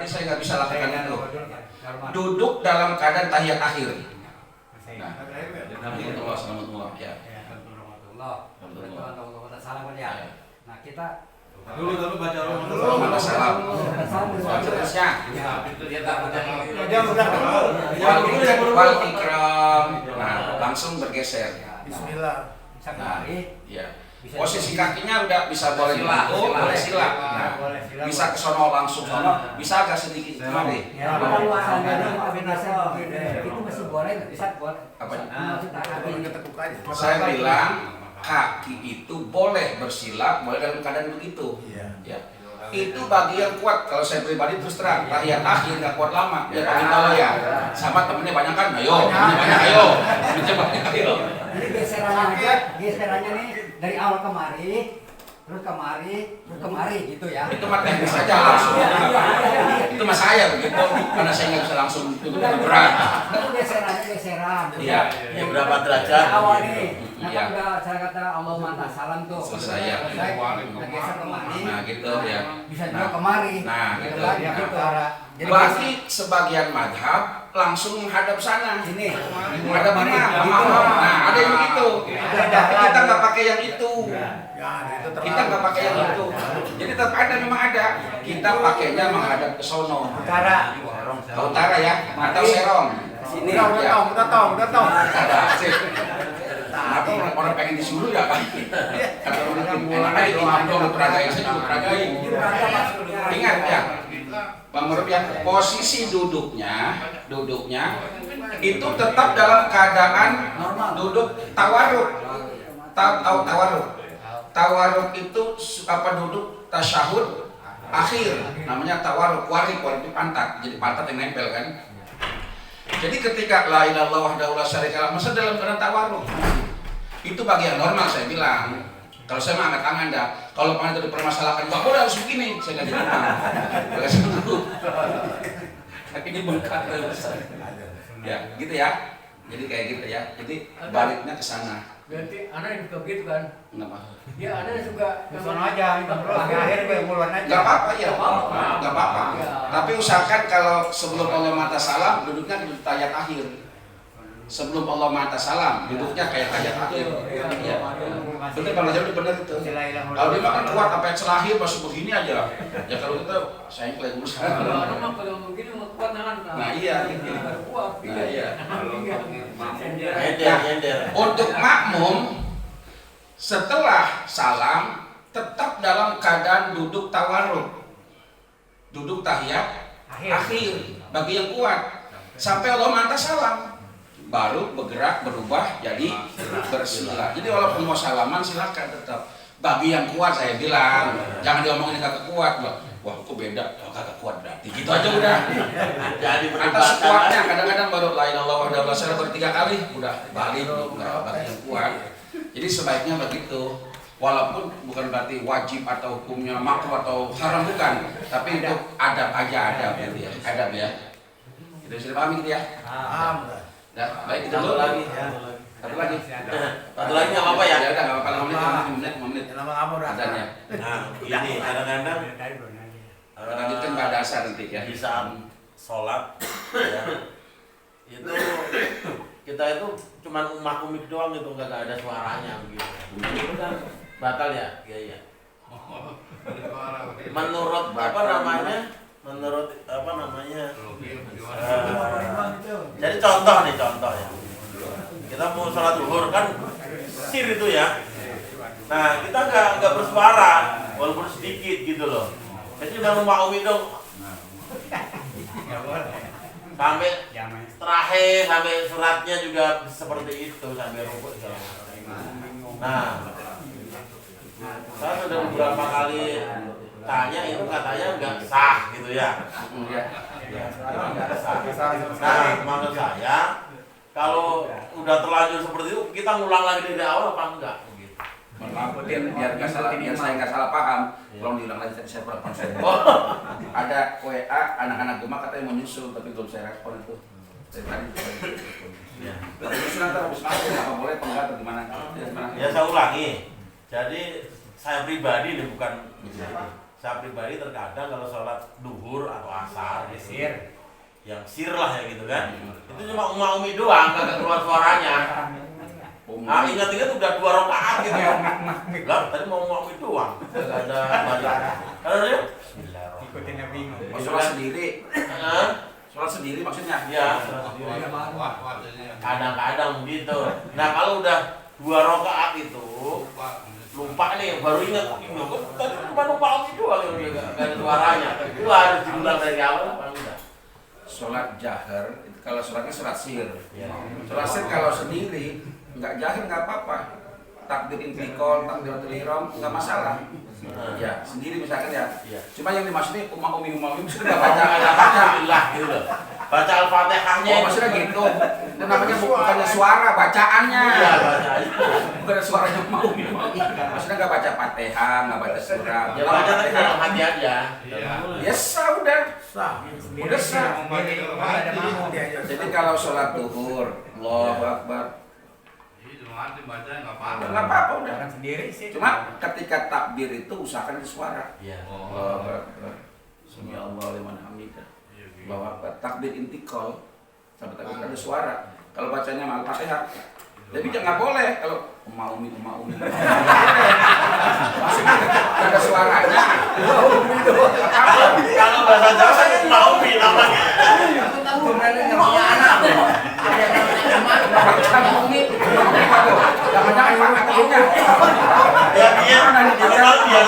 tadi saya nggak bisa lakukan itu. Duduk dalam keadaan tahiyat akhir. Nah, alhamdulillah ya. Nah kita dulu baca salam. Terusnya. Wal ikram. Nah, langsung bergeser. Bismillah. Nah, ya. Posisi kakinya udah bisa boleh begitu, boleh sila. Nah, bisa ke sono langsung sono, bisa agak sedikit kemari. ya kalau asalnya itu masih boleh bisa boleh. Apa? Saya Saya bilang kaki itu boleh bersila, boleh dalam keadaan begitu. Ya. Itu bagi yang kuat. Kalau saya pribadi terus terang, tahiyat akhir nggak kuat lama. Ya paling kalau ya, sama temennya banyak kan, ayo, temennya banyak ayo. Jadi geserannya nih dari awal kemari, terus kemari gitu ya. Itu mah teknis saja langsung. Itu mah saya begitu, karena saya nggak bisa langsung duduk berat. Itu geseran. Iya. Ya berapa derajat? Awal nih. Nah Iya. kan udah saya kata Allah mantap salam tuh. Selesai ya. Kita geser kemari. Nah gitu ya. Bisa juga kemari. Nah gitu. kan? Gitu. Jadi Bagi sebagian madhab langsung menghadap sana. sini. Menghadap mana? Nah ada yang begitu. Tapi kita nggak pakai yang itu. Kita nggak pakai yang itu. Jadi tetap ada, memang ada. Kita pakainya menghadap ke sono. Utara. Ke utara ya. Atau serong. Sini. Udah tahu. Ada sih. Atau orang pengen disuruh ya kan? Atau orang enak aja imam dong peragain, saya juga peragain. Ingat ya, Bang Murub ya, posisi duduknya itu tetap dalam keadaan duduk tawarruk. Tahu tawarruk? Tawarruk itu apa, duduk tasyahud akhir, namanya tawarruk. Warik itu pantat, jadi pantat yang nempel kan. Jadi ketika la ilaha illallah wahdahu la syarikalah, masa dalam keadaan tawarruk. Itu bagian normal saya bilang. Kalau saya mah angkat tangan dah. Kalau pangan itu dipermasalahkan, nggak boleh harus begini, saya nggak jadi dulu. Tapi ini bengkak ya, gitu ya. Jadi kayak gitu ya. Jadi baliknya ke sana. Berarti anak yang suka begitu kan? Kenapa? Ya anak suka Bukan aja, akhir gue muluan aja. Nggak apa-apa ya, nggak apa-apa. Tapi usahakan kalau sebelum Allah mata salam, duduknya di tahiyat akhir. Sebelum Allah mata salam, duduknya kayak tahiyat akhir. Ya. Bener Bang Najib, bener itu. Kalau dia makan kuat sampai selahir masih begini aja. Ya kalau kita saya kayak ngurus. Memang kalau begini mau kuat nahan. Nah iya gitu. Kuat. Nah iya. Nyender. Untuk makmum setelah salam tetap dalam keadaan duduk tawarruk. Duduk tahiyat akhir bagi yang kuat sampai Allah manta salam. Baru bergerak berubah jadi bersila. Jadi walaupun mau salaman silakan tetap. Bagi yang kuat saya bilang, jangan diomongin kagak kuat loh. Wah kok beda, kalau kagak kuat berarti gitu aja udah. Jadi Atas kuatnya kadang-kadang baru la ilaha illallah wahdahu la syarika lahu 3 kali udah balik enggak bagi yang kuat. Jadi sebaiknya begitu. Walaupun bukan berarti wajib atau hukumnya makruh atau haram, bukan, tapi untuk adab aja, adab ya. Adab ya. Itu sudah paham gitu ya? Dah, baik itu dulu. Satu lagi. Satu lagi nggak apa-apa ya? Ya udah nggak apa-apa, 5 menit. Lama kamu udah. Adanya. Nah, ini kadang-kadang Lanjutkan pada dasar nanti ya. di saat sholat ya, itu kita itu cuma makumik doang gitu, nggak ada suaranya gitu. Itu kan batal ya? Iya. Menurut apa namanya? Jadi contoh ya. Kita mau sholat zuhur kan sir itu ya. Nah kita nggak bersuara walaupun sedikit gitu loh. Jadi baru mau dong. Sampai terakhir sampai suratnya juga seperti itu sampai rukuk. Nah, saya sudah beberapa kali tanya itu katanya nggak sah gitu ya. Nah, maksud saya kalau udah terlanjur seperti itu kita ngulang lagi dari awal apa enggak? Gitu. Maaf, biar nggak salah, biar saya nggak salah paham. Tolong diulang lagi, saya kurang konsen. Ada WA anak-anak Gema katanya mau nyusul, tapi belum saya respon itu. Dari tadi. Ya. Tapi nyusul nanti habis masuk, apa boleh penggak atau gimana? Ya saya ulangi. Jadi saya pribadi ini bukan saya pribadi terkadang kalau sholat duhur atau asar yang sir lah ya gitu kan, itu cuma umi doang, kagak keluar suaranya. Nah ingat-ingat udah 2 rakaat gitu ya. Lah tadi mau umi doang, kagak ada balik. Kalau dia Ikutin yang bingung. Oh, sholat sendiri. Sholat sendiri maksudnya? ya kadang-kadang begitu. Nah kalau udah 2 rakaat itu lupa nih, baru ingat tadi cuma lupa umi doang yang gak ada suaranya. Itu harus diulang dari awal apa enggak? Sholat jahar, kalau sholatnya sholat sir. Ya. Sholat sir kalau sendiri, nggak jahar nggak apa-apa. Takbir intikal, takbiratul ihram nggak masalah. Ya, sendiri misalkan ya. Iya. Cuma yang dimaksudnya umi sudah nggak baca. Alhamdulillah gitu. Baca Al-Fatihahnya. Oh, maksudnya gitu. Itu namanya bukannya suara, bacaannya. Iya, bacanya. Bukan suaranya umi. Maksudnya nggak baca Fatihah, nggak baca surah. Ya baca tapi dalam hati aja. Ya sah udah. Sah. Udah sah. Ada makmum dia. Jadi kalau sholat duhur, Allahu Akbar. Nggak apa-apa udah. Jangan sendiri sih. Cuma ketika takbir itu usahakan di suara. Iya. Allahu Akbar. Sami Allahu liman hamidah. Allahu Akbar. Takbir intikal sampai takbir ada suara. Kalau bacanya Al-Fatihah, tapi jangan boleh kalau umi. Masih ada suaranya. Kalau bahasa Jawa kan maumi namanya. Jangan-jangan Pak katanya. Ya biar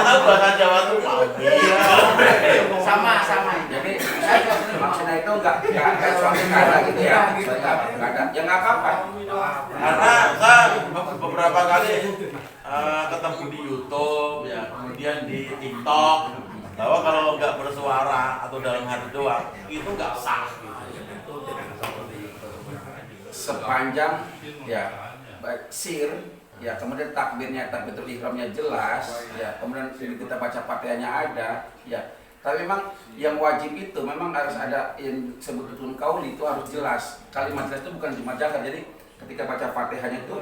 tahu bahasa Jawa tuh maumi. Sama. Jadi maksudnya itu enggak suasana ada gitu ya. Enggak ada. Ya enggak apa-apa. Karena saya beberapa kali ketemu di YouTube ya, kemudian di TikTok bahwa kalau nggak bersuara atau dalam hati doang itu nggak sah. Sepanjang ya baik sir ya, kemudian takbiratul ihramnya jelas ya, kemudian kita baca Fatihahnya ada ya. Tapi memang yang wajib itu memang harus ada yang disebut rukun qauli, itu harus jelas. Kalimat jelas itu bukan cuma jahar. Jadi ketika baca Fatihahnya itu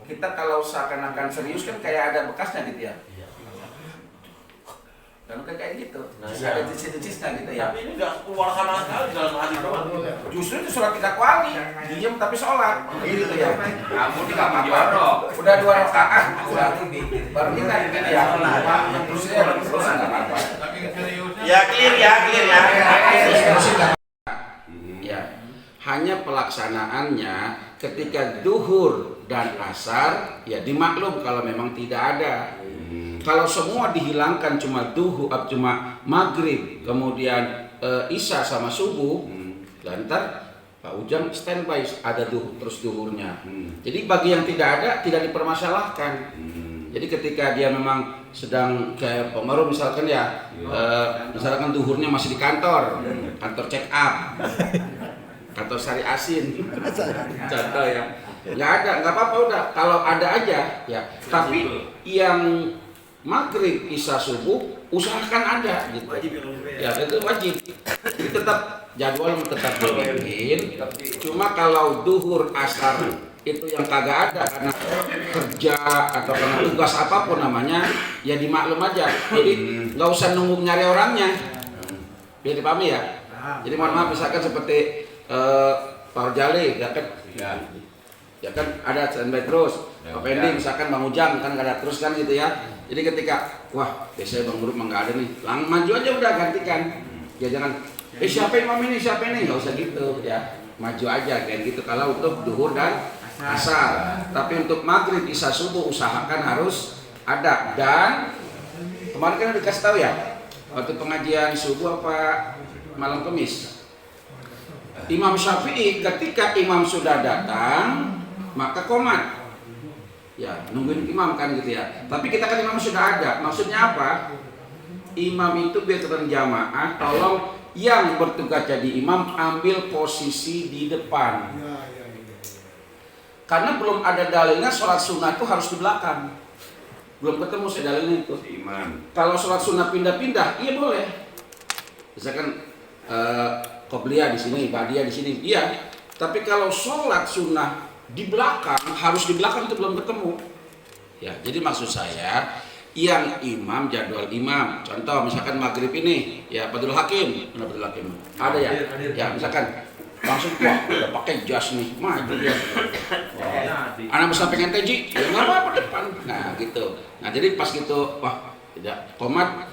kita kalau seakan-akan serius kan kayak ada bekasnya gitu ya. Lalu kayak gitu. Nah, Ada iya. decis-decisnya gitu ya. Tapi ini nggak keluar sama sekali dalam hati doang. Justru itu sholat tidak kuali, diam tapi sholat, gitu ya. Kamu di kamar udah 2 rakaat, baru ingat gitu ya. Terus nggak apa-apa. Ya clear ya. Ya, hanya pelaksanaannya ketika duhur dan asar ya dimaklum kalau memang tidak ada. Kalau semua dihilangkan cuma cuma maghrib, kemudian isya sama subuh, lantar Pak Ujang standby ada terus duhurnya. Jadi bagi yang tidak ada tidak dipermasalahkan. Jadi ketika dia memang sedang kayak pengaruh misalkan ya, misalkan duhurnya masih di kantor check up, kantor Sari Asin, contoh ya, nggak apa-apa udah. Kalau ada aja ya. Tapi yang maghrib, isya, subuh usahakan ada gitu. Ya itu wajib. Jadi tetap jadwal tetap dibikin. Cuma kalau duhur, asar itu yang kagak ada karena kerja atau karena tugas apapun namanya, ya dimaklum aja. Jadi nggak usah nunggu nyari orangnya. Biar dipahami ya. Jadi mohon maaf misalkan seperti Pak Jali, ya kan ada standby terus. Pak Pendi misalkan Bang Ujang kan nggak ada terus kan gitu ya. Jadi ketika wah biasanya Bang Murup nggak ada nih, maju aja udah gantikan. Ya jangan siapa imam ini nggak usah gitu ya. Maju aja kayak gitu kalau untuk duhur dan asar. Tapi untuk maghrib, isya, subuh usahakan harus ada. Dan kemarin kan dikasih tahu ya waktu pengajian subuh apa malam Kamis, Imam Syafi'i ketika imam sudah datang maka qomat. Ya, nungguin imam kan gitu ya. Tapi kita kan imam sudah ada. Maksudnya apa? Imam itu biar jamaah, tolong yang bertugas jadi imam ambil posisi di depan. Karena belum ada dalilnya sholat sunnah itu harus di belakang. Belum ketemu dalilnya itu. Kalau sholat sunnah pindah-pindah, iya boleh. Misalkan qobliyah di sini, ba'diyah di sini, iya. Tapi kalau sholat sunnah di belakang, harus di belakang itu belum ketemu. Ya, jadi maksud saya yang imam jadwal imam. Contoh misalkan maghrib ini ya Fadlul Hakim, mana Fadlul Hakim? Ada ya? Ya misalkan langsung wah udah pakai jas nih, maju dia. Anak besar pengen teji, ya nggak apa-apa depan. Nah gitu. Nah jadi pas gitu, wah tidak komat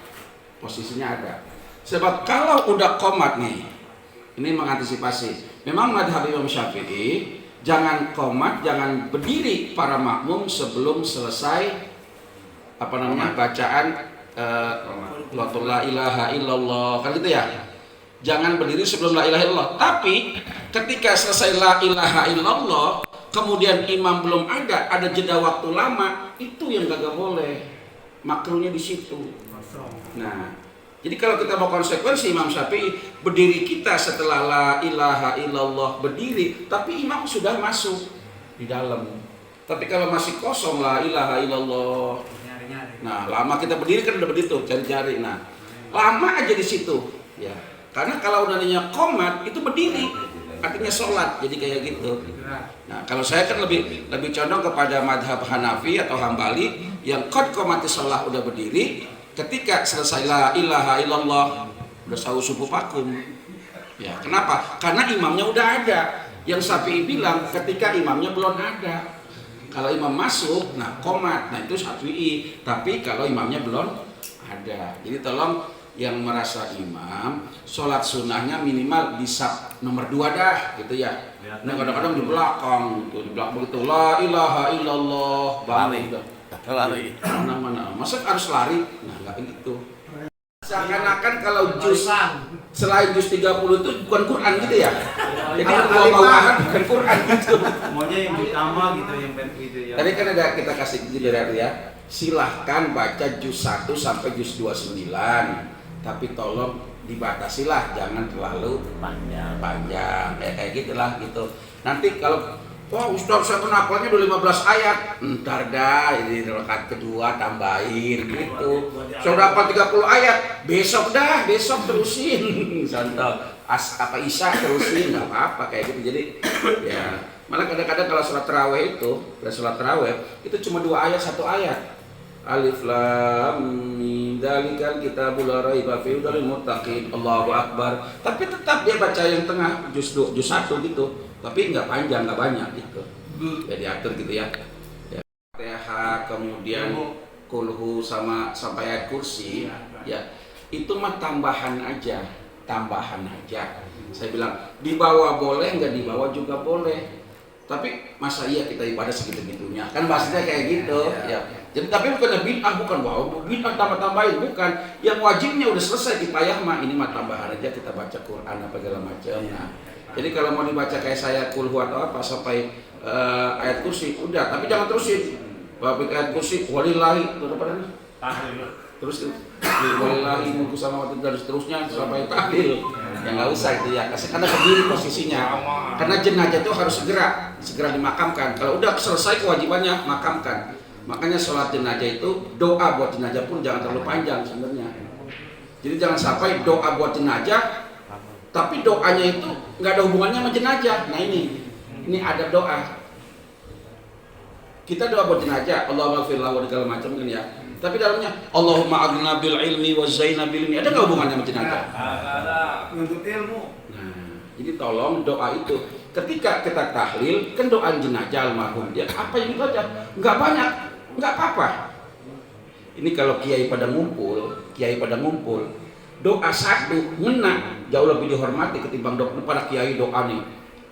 posisinya ada. Sebab kalau udah komat nih, ini mengantisipasi. Memang madhab Imam Syafi'i jangan komat, jangan berdiri para makmum sebelum selesai bacaan la ilaha illallah kan gitu ya. Jangan berdiri sebelum la ilaha illallah. Tapi ketika selesai la ilaha illallah, kemudian imam belum ada jeda waktu lama, itu yang gak boleh. Makruhnya di situ. Nah, jadi kalau kita mau konsekuensi Imam Syafi'i, berdiri kita setelah la ilaha illallah berdiri, tapi imam sudah masuk di dalam. Tapi kalau masih kosong la ilaha illallah, nah lama kita berdiri kan udah begitu cari-cari. Nah, lama aja di situ, ya. Karena kalau udah nanya komat itu berdiri, artinya sholat, jadi kayak gitu. Nah, kalau saya kan lebih condong kepada madhab Hanafi atau Hambali yang qad qomatis sholat udah berdiri, ketika selesai la ilaha illallah udah sawu subuh vakum. Ya, kenapa? Karena imamnya udah ada. Yang Syafi'i bilang ketika imamnya belum ada. Kalau imam masuk, nah komat, nah itu Syafi'i. Tapi kalau imamnya belum ada, jadi tolong yang merasa imam, sholat sunnahnya minimal di saf nomor 2 dah, gitu ya. Nah kadang-kadang di belakang, gitu, di belakang begitu, la ilaha illallah, balik, lari. Mana-mana, masa harus lari? Nah nggak begitu. Seakan-akan kalau juz selain juz 30 itu bukan Quran gitu ya. Jadi buah-buahan bukan Quran gitu. Maunya yang utama gitu, yang gitu ya. Tadi kan ada kita kasih jeda ya. Silahkan baca juz 1 sampai juz 29. Tapi tolong dibatasilah, jangan terlalu panjang. Ya kayak gitulah gitu. Nanti kalau wah Ustaz saya kena hafalnya udah 15 ayat. Ntar dah ini rakaat kedua tambahin gitu. Saya hafal 30 ayat, besok terusin. Contoh Isya terusin, nggak apa-apa kayak gitu. Jadi ya malah kadang-kadang kalau sholat tarawih itu cuma 2 ayat 1 ayat. Alif lam mim dzalikal kitabul la raiba fihi hudal muttaqin. Allahu akbar. Tapi tetap dia baca yang tengah juz 1 gitu. Tapi nggak panjang, nggak banyak gitu. Ya diatur gitu ya. Fatihah kemudian kulhu sampai ayat kursi ya. Itu mah tambahan aja. Saya bilang dibawa boleh, nggak dibawa juga boleh. Tapi masa iya kita ibadah segitu-gitunya? Kan bahasanya kayak gitu ya. Jadi tapi bukan bid'ah, bukan bid'ah tambah-tambahin, bukan. Yang wajibnya udah selesai dipayah mah, ini mah tambahan aja kita baca Quran apa segala macam. Nah, jadi kalau mau dibaca kayak saya kulhu atau apa sampai ayat kursi udah, tapi jangan terusin. Bapak ayat kursi walillahi terus walillahi mulku samawati dan seterusnya sampai tahlil. Ya nggak usah itu ya, karena berdiri posisinya. Karena jenazah itu harus segera dimakamkan. Kalau udah selesai kewajibannya makamkan. Makanya sholat jenazah itu doa buat jenazah pun jangan terlalu panjang sebenarnya. Jadi jangan sampai doa buat jenazah, tapi doanya itu nggak ada hubungannya sama jenazah. Nah ini ada doa. Kita doa buat jenazah, Allahumma ighfir lahu segala macam kan ya. Tapi dalamnya Allahumma aghna bil ilmi wa zaina bil ilmi. Ada nggak hubungannya sama jenazah? Ada. Untuk ilmu. Nah, jadi tolong doa itu ketika kita tahlil kan doa jenazah almarhum dia apa yang dibaca? Nggak banyak. Nggak apa-apa. Ini kalau kiai pada ngumpul, doa satu ngena jauh lebih dihormati ketimbang doa para kiai doa nih.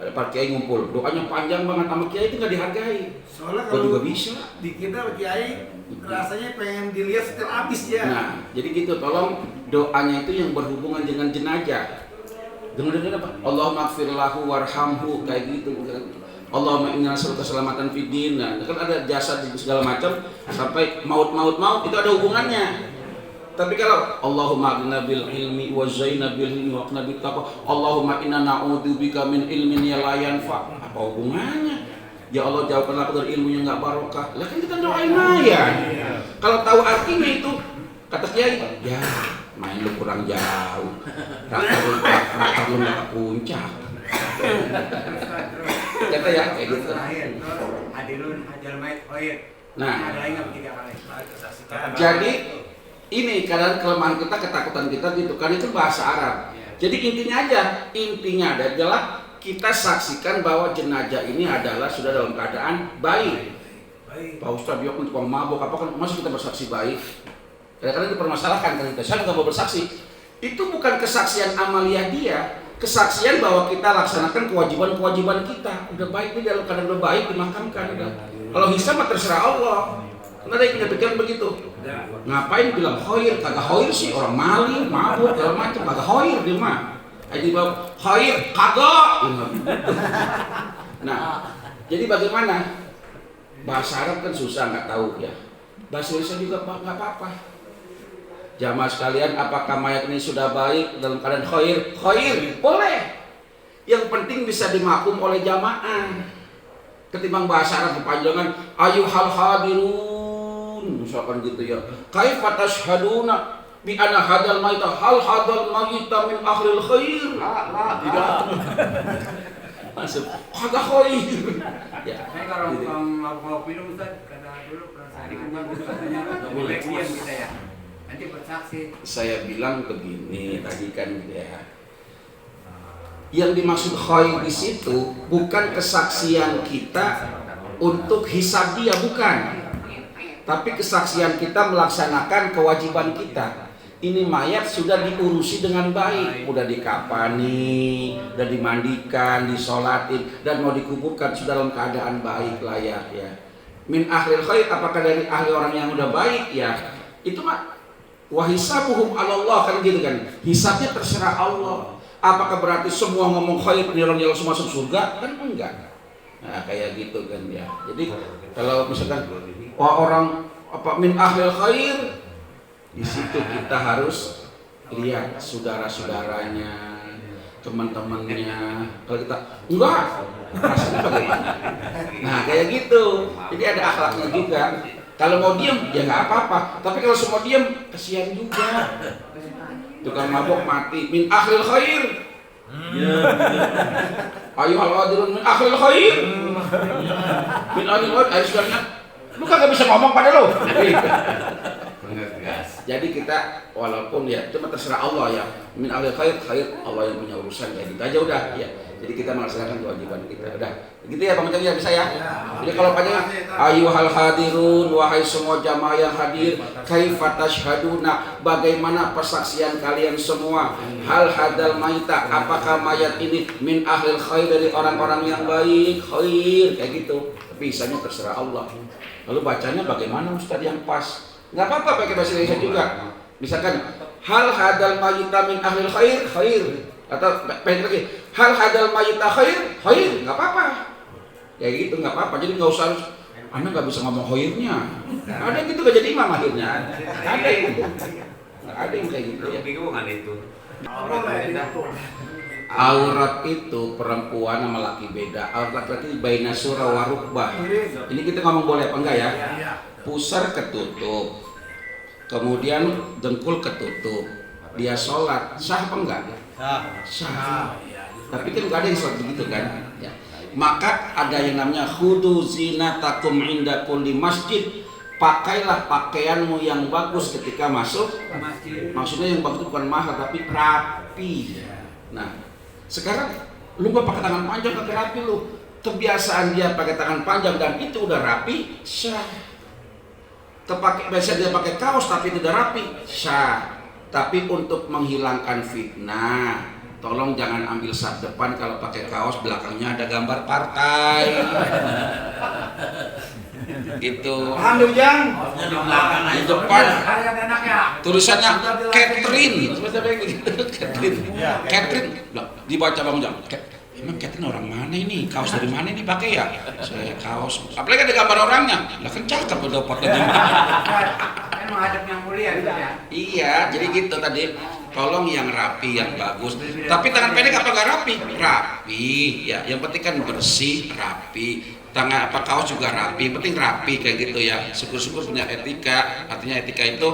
Ada para kiai ngumpul, doanya panjang banget sama kiai itu nggak dihargai. Soalnya Gua kalau juga bisa. di kita kiai rasanya pengen dilihat setel habis ya. Nah, jadi gitu tolong doanya itu yang berhubungan dengan jenazah. Dengan apa? Allahumma ighfir lahu warhamhu kayak gitu. Allahumma inna nas'aluka keselamatan fid din. Nah, kan ada jasa di segala macam sampai maut itu ada hubungannya. Tapi kalau Allahumma aghna bil ilmi wa zaina bil ilmi wa qna bit taqwa. Allahumma inna na'udzubika min ilmin la yanfa. Apa hubungannya? Ya Allah jauhkanlah aku dari ilmu yang enggak barokah. Lah kan kita doain aja. Kalau tahu artinya itu kata kiai, ya main lu kurang jauh. Rata lu enggak puncak. Kata ya kayak gitu. Adilun ajal mait khair. Nah, jadi ini kadang kelemahan kita, ketakutan kita gitu kan, itu bahasa Arab. Jadi intinya adalah kita saksikan bahwa jenazah ini adalah sudah dalam keadaan baik. Pak Ustadz, dia untuk mabuk apa kan, masih kita bersaksi baik? Kadang-kadang dipermasalahkan kan kita, saya nggak mau bersaksi. Itu bukan kesaksian amalia dia, kesaksian bahwa kita laksanakan kewajiban-kewajiban kita. Udah baik, ini dalam keadaan udah baik, dimakamkan udah. Kalau hisab mah terserah Allah. Nggak ada yang punya pikiran begitu. Ngapain bilang khair? Kagak khair sih, orang maling, mabuk, segala macam, kagak khair dia mah. Jadi bilang khair, kagak. Nah, jadi bagaimana? Bahasa Arab kan susah, nggak tahu ya. Bahasa Indonesia juga nggak apa-apa. Jamaah sekalian, apakah mayat ini sudah baik dalam keadaan khair? Khair, boleh. Yang penting bisa dimaklum oleh jamaah. Ketimbang bahasa Arab kepanjangan, ayyuhal hadirun, misalkan gitu ya. Kaifa tashhaduna bi anna hadzal mayta hal hadzal mayta min ahlil khair? Tidak. Masuk. Kagak khair. Ya. Kalau mau minum Ustaz, kata dulu perasaan katanya boleh kita ya. Nanti bersaksi. Saya bilang begini tadi kan ya. Yang dimaksud khair di situ bukan kesaksian kita untuk hisab dia, bukan. Tapi kesaksian kita melaksanakan kewajiban kita. Ini mayat sudah diurusi dengan baik, udah dikafani, udah dimandikan, disolatin, dan mau dikuburkan sudah dalam keadaan baik, layak ya. Min ahlil khair, apakah dari ahli orang yang udah baik ya? Itu mah wahisabuhum 'ala Allah kan gitu kan. Hisabnya terserah Allah. Apakah berarti semua ngomong khair ini orang yang langsung masuk surga? Kan enggak. Nah, kayak gitu kan ya. Jadi kalau misalkan orang apa min ahlil khair, di situ kita harus lihat saudara-saudaranya, teman-temannya. Kalau kita enggak, rasanya bagaimana? Nah, kayak gitu. Jadi ada akhlaknya juga. Kalau mau diem ya nggak apa-apa. Tapi kalau semua diem, kasihan juga. Tukang mabok mati min ahlil khair. Ayyuhal hadirun min ahlil khair. Min ahlil khair, ayo sekalian. Lu kagak bisa ngomong pada lu. Jadi kita walaupun ya cuma terserah Allah ya. Min ahlil khair, khair Allah yang punya urusan ya gitu aja udah ya. Jadi kita melaksanakan kewajiban kita udah. Gitu ya Pak Menteri ya bisa ya. Jadi kalau panjang ayyuhal hadirun, wahai semua jamaah yang hadir, kaifa tashhaduna, bagaimana persaksian kalian semua? Hal hadal maita, apakah mayat ini min ahlil khair, dari orang-orang yang baik, khair kayak gitu. Tapi isanya terserah Allah. Lalu bacanya bagaimana Ustaz yang pas? Enggak apa-apa pakai bahasa Indonesia juga. Misalkan hal hadal maita min ahlil khair, khair. Atau pendek lagi, hal hadal maita khair, khair, nggak apa-apa. Ya gitu nggak apa-apa. Jadi nggak usah harus, Anda nggak bisa ngomong khairnya. Ada gitu gak jadi imam akhirnya. Ada yang kayak gitu ya. Bingungan itu. Aurat itu perempuan sama laki beda. Aurat laki baina surah wa rukbah. Ini kita ngomong boleh apa enggak ya? Pusar ketutup, kemudian dengkul ketutup. Dia sholat, sah apa enggak? Sah. Tapi kan nggak ada yang sholat begitu kan? Ya. Maka ada yang namanya khudu zinatakum inda kulli masjid. Pakailah pakaianmu yang bagus ketika masuk masjid. Maksudnya yang bagus itu bukan mahal tapi rapi. Nah, sekarang lu nggak pakai tangan panjang pakai rapi lu. Kebiasaan dia pakai tangan panjang dan itu udah rapi, sah. Biasa dia pakai kaos tapi tidak rapi, sah. Tapi untuk menghilangkan fitnah, tolong jangan ambil saf depan kalau pakai kaos belakangnya ada gambar partai. Itu. Alhamdulillah. Di belakang Di aja. depan Ada anaknya. tulisannya Catherine. Catherine. Catherine. Loh, dibaca Bang Jam. Emang Catherine orang mana ini? Kaos dari mana ini pakai ya? Saya kaos. Apalagi ada gambar orangnya. Lah kan cakep udah fotonya. Kan menghadap yang mulia gitu ya. Iya, jadi gitu tadi. Tolong yang rapi, yang bagus. Tapi tangan pendek apa nggak rapi? Rapi, ya. Yang penting kan bersih, rapi. Tangan apa kaos juga rapi. Penting rapi kayak gitu ya. Syukur-syukur punya etika. Artinya etika itu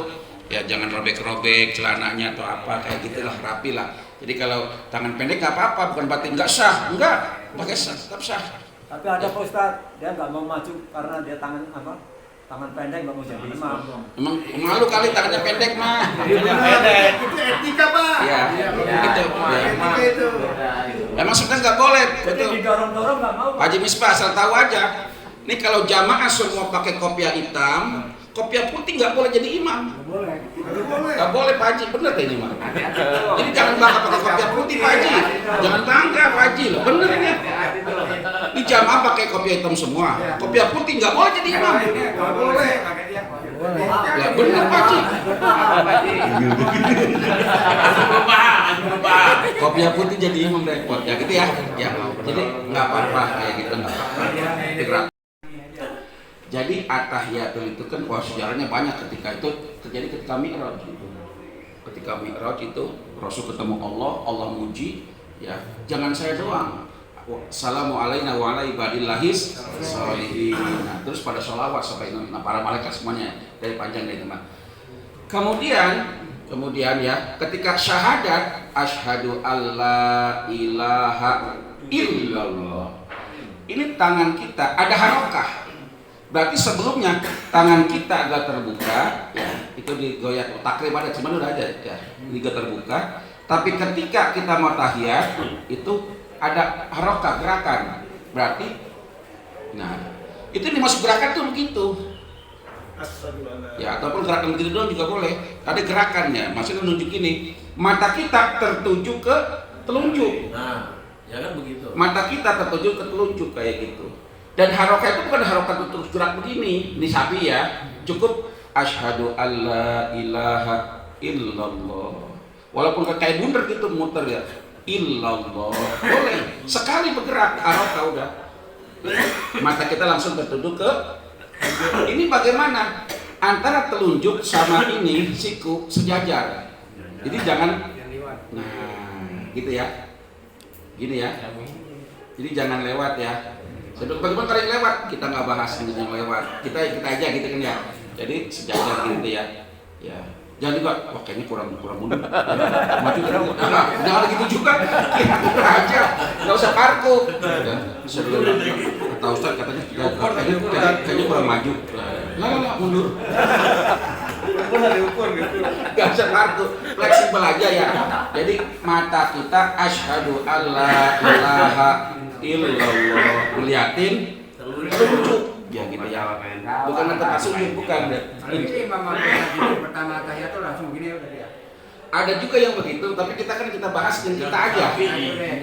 ya jangan robek-robek celananya atau apa kayak gitulah, rapi lah. Jadi kalau tangan pendek nggak apa-apa, bukan berarti nggak sah, enggak, pakai sah, tetap sah. Tapi ada Pak Ustadz, dia nggak mau maju karena dia tangan apa? tangan pendek nggak mau jadi imam. Emang malu kali tangannya pendek mah. Pendek. Itu etika, Pak. Iya, Iya, itu. Ya. etika itu. Emang sebenarnya nggak boleh. Jadi Betul. didorong-dorong nggak mau. Pak Haji Misbah asal tahu aja. Nih kalau jamaah semua pakai kopiah hitam, kopiah putih nggak boleh jadi imam. Boleh. Itu boleh. Nggak boleh Pak Haji, bener ini mah. Jadi jangan bangga pakai kopiah putih Pak Haji. Jangan bangga Pak Haji, loh. Bener ini. Di jamaah pakai kopiah hitam semua, kopiah putih nggak boleh jadi imam. Nggak boleh. Ya bener Pak Haji. Kopiah putih jadi imam repot ya gitu ya. Ya. Jadi nggak apa-apa kayak gitu nggak apa-apa. Jadi at-tahiyatul itu kan wah sejarahnya banyak ketika itu terjadi ketika Mi'raj itu. Ketika Mi'raj itu Rasul ketemu Allah, Allah muji ya. Jangan saya doang. Assalamu alaina wa ala ibadillahis sholihin. Nah, terus pada sholawat sampai para malaikat semuanya dari panjang dari teman. Kemudian ya, ketika syahadat asyhadu alla ilaha illallah. Ini tangan kita ada harokah. Berarti sebelumnya tangan kita agak terbuka, ya itu digoyak takrib ada, cuman udah ada ya, juga terbuka. Tapi ketika kita mau tahiyat itu ada harokah gerakan, berarti, nah itu dimasuk gerakan tuh begitu. Ya ataupun gerakan begitu doang juga boleh. Ada gerakannya, maksudnya nunjuk ini, mata kita tertuju ke telunjuk. Nah, ya kan begitu. Mata kita tertuju ke telunjuk kayak gitu. Dan harokah itu bukan harokah terus gerak begini, ini sapi ya. Cukup asyhadu alla ilaha illallah. Walaupun kayak bundar gitu muter ya. Illallah. Boleh. Sekali bergerak harokah udah. Mata kita langsung tertuju ke ini bagaimana? Antara telunjuk sama ini siku sejajar. Jadi jangan gitu ya. Gini ya. Jadi jangan lewat ya. Bagaimana kalau yang lewat? Kita nggak bahas yang lewat. Kita aja gitu kan ya. Jadi sejajar gitu ya. Ya. Jangan juga, wah kayaknya kurang mundur. Maju terus. Jangan gitu juga. Kita aja. Nggak usah parku. Sebelum kata Ustaz katanya kayaknya kurang maju. Nggak mundur. Harus diukur gitu. Nggak usah parku. Fleksibel aja ya. Jadi mata kita asyhadu alla ilaha illallah, melihatin telunjuk ya gitu ya, bukan mata sujud, bukan. Ini imam pertama tahiyat tuh langsung gini udah ya. Ada juga yang begitu, tapi kita bahas yang kita aja.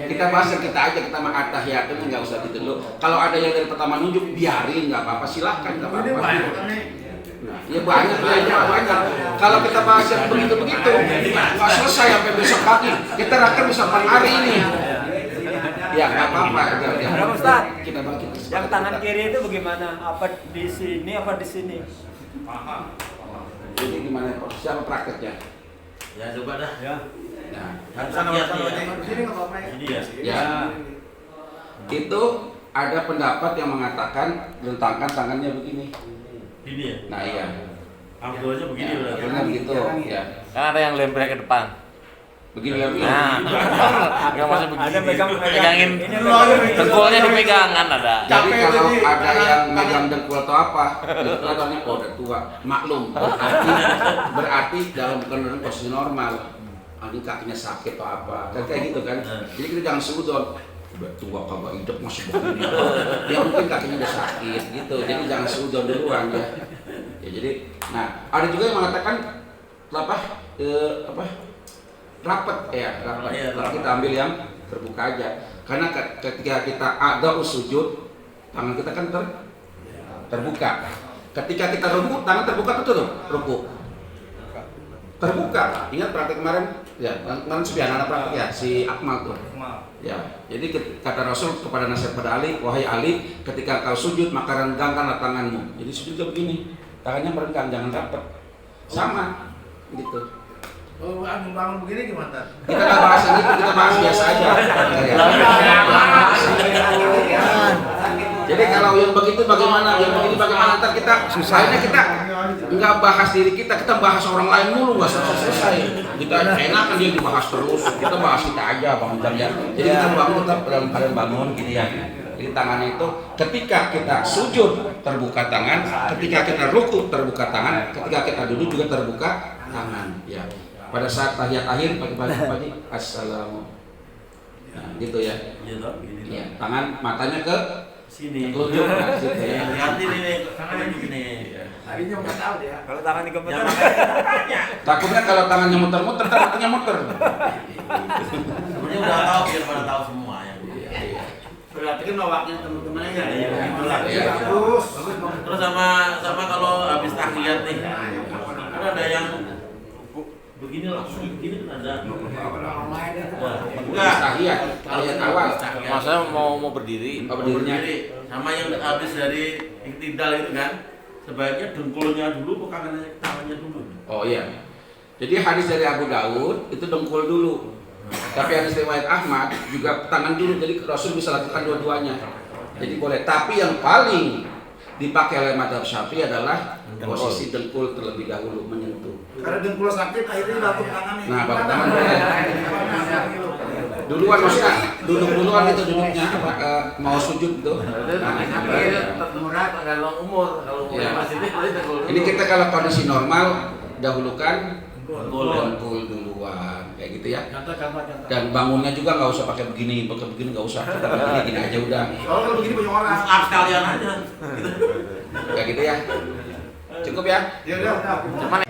Kita bahas yang kita aja, kita mah at-tahiyat itu nggak usah gitu loh. Kalau ada yang dari pertama nunjuk, biarin nggak apa-apa, silahkan nggak apa-apa. Ya banyak. Kalau kita bahas yang begitu-begitu, nggak selesai sampai besok pagi. Kita rakyat bisa 4 hari ini. Ya nggak apa-apa. Berapa Ustaz? Kita bagi. Yang tangan kiri itu bagaimana? Apa di sini apa di sini? Jadi gimana? Siapa prakteknya? Ya coba dah. Ya. Nah, Harus hati-hati ya. Sini nggak apa-apa ya. Ini ya. ya. Itu ada pendapat yang mengatakan rentangkan tangannya begini. Ini ya. Nah iya. Angkuhnya begini udah. Benar gitu. Ya. Kan ada yang lempar ke depan. Begini lagi. Nah, nggak masih begini. Ada Pegangin ini dengkulnya dipegang kan ada. Jadi Capek kalau tadi. ada yang megang dengkul atau apa, itu katanya udah tua, maklum. Berarti dalam bukan posisi normal. Ini kakinya sakit atau apa, kan kayak gitu kan. Jadi kita jangan sudon. Udah tua kagak hidup masih begini. Ya mungkin kakinya udah sakit gitu. Jadi jangan sudon duluan ya. Ya jadi, nah ada juga yang mengatakan rapat ya, rapat. Iya, Kalau rapat. kita ambil yang terbuka aja. Karena ketika kita ada sujud, tangan kita kan terbuka. Ketika kita ruku, tangan terbuka tuh ruku. Terbuka. Ingat praktek kemarin? Ya, kemarin anak praktek ya, si Akmal tuh. Ya, jadi kata Rasul kepada nasihat pada Ali, wahai Ali, ketika kau sujud maka renggangkanlah tanganmu. Jadi sujud juga begini, tangannya merenggang, jangan rapat. Sama, gitu. Oh, bangun begini gimana? Kita nggak bahas yang itu, kita bahas biasa aja. Jadi kalau yang begitu bagaimana, yang begini bagaimana, ntar kita akhirnya kita nggak bahas diri kita bahas orang lain mulu, nggak selesai. Kita enakan dia dibahas terus, kita bahas kita aja bangun jam ya. Jadi kita bangun tetap dalam keadaan bangun gitu ya. Jadi tangannya itu ketika kita sujud terbuka tangan, ketika kita ruku terbuka tangan, ketika kita duduk juga terbuka tangan. Ya. Pada saat tahiyat akhir pagi-pagi assalamu. Nah, gitu ya. Gitu, gini. Ya, tangan matanya ke Sini. telunjuk nah, gitu ya. Hati nih, tangannya begini. Harinya nggak tahu dia. Kalau tangan di Ya komputer. makanya. Takutnya kalau tangannya muter-muter, tangannya muter. Sebenarnya udah tahu biar pada tahu semua ya. Berarti kan mewakili teman-temannya ya. Iya. Iya. Bagus. Terus sama kalau habis tahiyat nih, kan ada yang begini langsung begini kan ada. Enggak. Tahiyat, tahiyat awal. Maksudnya mau berdiri. Apa berdirinya? Berdiri. Sama yang habis dari iktidal itu kan, sebaiknya dengkulnya dulu, bukan tangannya dulu. Oh iya. Jadi hadis dari Abu Daud itu dengkul dulu. Tapi hadis riwayat Ahmad juga tangan dulu. Jadi Rasul bisa lakukan dua-duanya. Jadi boleh. Tapi yang paling dipakai oleh mazhab Syafi'i adalah posisi dengkul terlebih dahulu menyentuh. Karena dengkul sakit akhirnya batuk tangan nih. Nah, batuk tangan boleh. Duluan maksudnya duduk duluan itu duduknya mau sujud gitu. Nah, Murah kalau umur Iya. masih itu ini kita kalau kondisi normal dahulukan Dengkul. dengkul duluan kayak gitu ya. Dan bangunnya juga nggak usah pakai begini nggak usah. Kita begini aja udah. Soalnya kalau begini banyak orang. Up sekalian aja. Kayak gitu ya. Cukup ya. Ya udah. Cuman